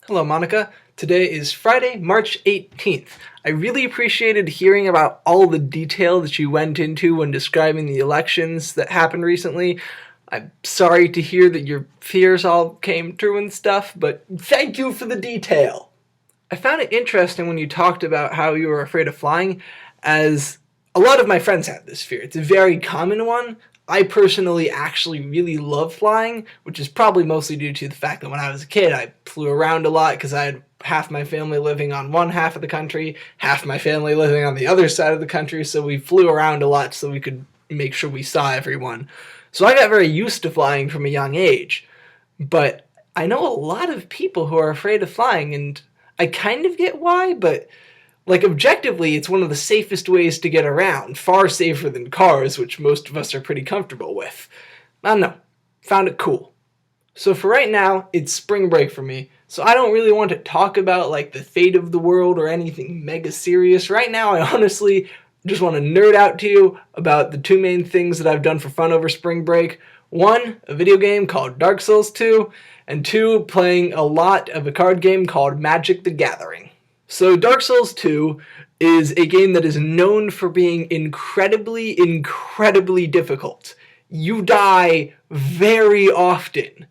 Hello, Monica. Today is Friday, March 18th. I really appreciated hearing about all the detail that you went into when describing the elections that happened recently. I'm sorry to hear that your fears all came true and stuff, but thank you for the detail. I found it interesting when you talked about how you were afraid of flying, as a lot of my friends have this fear. It's a very common one. I personally actually really love flying, which is probably mostly due to the fact that when I was a kid, I flew around a lot because I had half my family living on one half of the country, half my family living on the other side of the country, so we flew around a lot so we could make sure we saw everyone. So I got very used to flying from a young age, but I know a lot of people who are afraid of flying, and I kind of get why, but objectively, it's one of the safest ways to get around, far safer than cars, which most of us are pretty comfortable with. I don't know, found it cool. So for right now, it's spring break for me, so I don't really want to talk about the fate of the world or anything mega serious. Right now, I honestly just want to nerd out to you about the two main things that I've done for fun over spring break. One, a video game called Dark Souls 2, and two, playing a lot of a card game called Magic the Gathering. So Dark Souls 2 is a game that is known for being incredibly difficult. You die very often.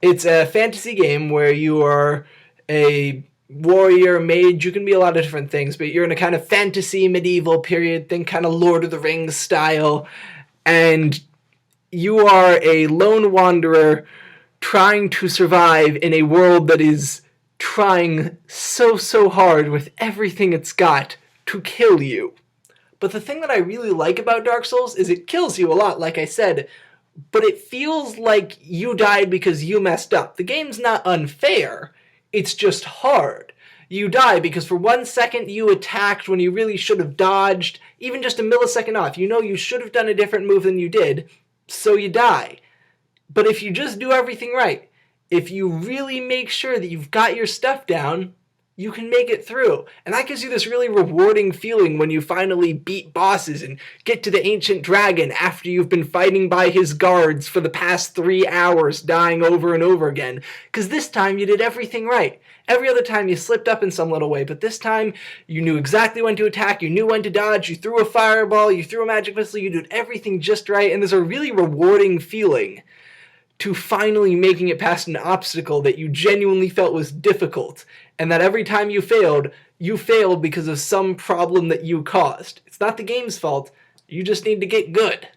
It's a fantasy game where you are a warrior, mage, you can be a lot of different things, but you're in a kind of fantasy medieval period, think kind of Lord of the Rings style, and you are a lone wanderer trying to survive in a world that is trying so hard with everything it's got to kill you. But the thing that I really like about Dark Souls is it kills you a lot, like I said, but it feels like you died because you messed up. The game's not unfair, it's just hard. You die because for 1 second you attacked when you really should have dodged, even just a millisecond off. You know you should have done a different move than you did, so you die. But if you just do everything right, if you really make sure that you've got your stuff down, you can make it through. And that gives you this really rewarding feeling when you finally beat bosses and get to the ancient dragon after you've been fighting by his guards for the past 3 hours, dying over and over again. Because this time you did everything right. Every other time you slipped up in some little way, but this time you knew exactly when to attack, you knew when to dodge, you threw a fireball, you threw a magic missile, you did everything just right, and there's a really rewarding feeling to finally making it past an obstacle that you genuinely felt was difficult, and that every time you failed because of some problem that you caused. It's not the game's fault, you just need to get good.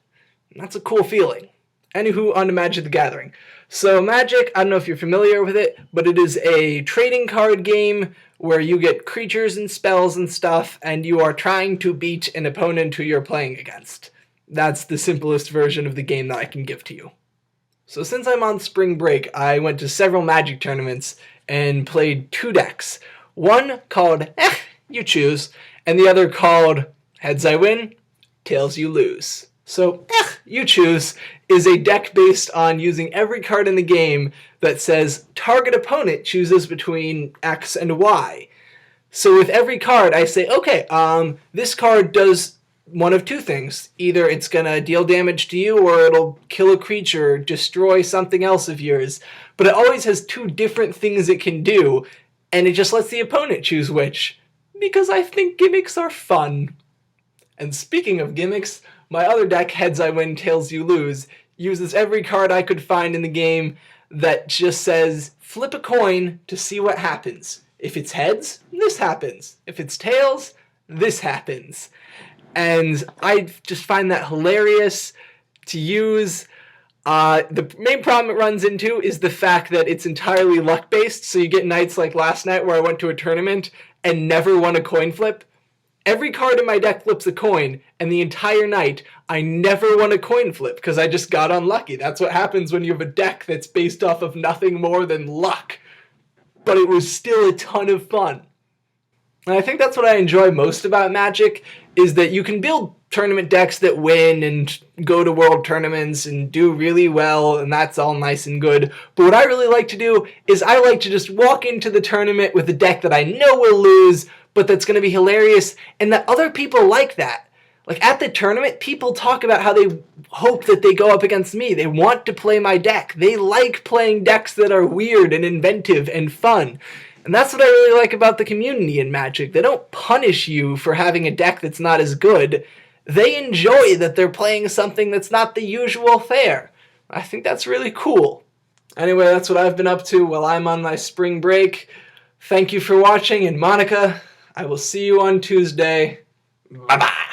And that's a cool feeling. Anywho, on to Magic the Gathering. So Magic, I don't know if you're familiar with it, but it is a trading card game where you get creatures and spells and stuff, and you are trying to beat an opponent who you're playing against. That's the simplest version of the game that I can give to you. So since I'm on spring break, I went to several Magic tournaments and played 2 decks. One called You Choose, and the other called Heads I Win, Tails You Lose. So You Choose is a deck based on using every card in the game that says target opponent chooses between X and Y. So with every card, I say, okay, this card does one of two things. Either it's going to deal damage to you, or it'll kill a creature, destroy something else of yours. But it always has 2 different things it can do, and it just lets the opponent choose which, because I think gimmicks are fun. And speaking of gimmicks, my other deck, Heads I Win, Tails You Lose, uses every card I could find in the game that just says, flip a coin to see what happens. If it's heads, this happens. If it's tails, this happens. And I just find that hilarious to use. The main problem it runs into is the fact that it's entirely luck-based, so you get nights like last night where I went to a tournament and never won a coin flip. Every card in my deck flips a coin, and the entire night I never won a coin flip because I just got unlucky. That's what happens when you have a deck that's based off of nothing more than luck. But it was still a ton of fun. And I think that's what I enjoy most about Magic, is that you can build tournament decks that win and go to world tournaments and do really well, and that's all nice and good. But what I really like to do is I like to just walk into the tournament with a deck that I know will lose, but that's going to be hilarious, and that other people like that. Like, at the tournament, people talk about how they hope that they go up against me. They want to play my deck. They like playing decks that are weird and inventive and fun. And that's what I really like about the community in Magic. They don't punish you for having a deck that's not as good. They enjoy that they're playing something that's not the usual fare. I think that's really cool. Anyway, that's what I've been up to while I'm on my spring break. Thank you for watching, and Monica, I will see you on Tuesday. Bye-bye.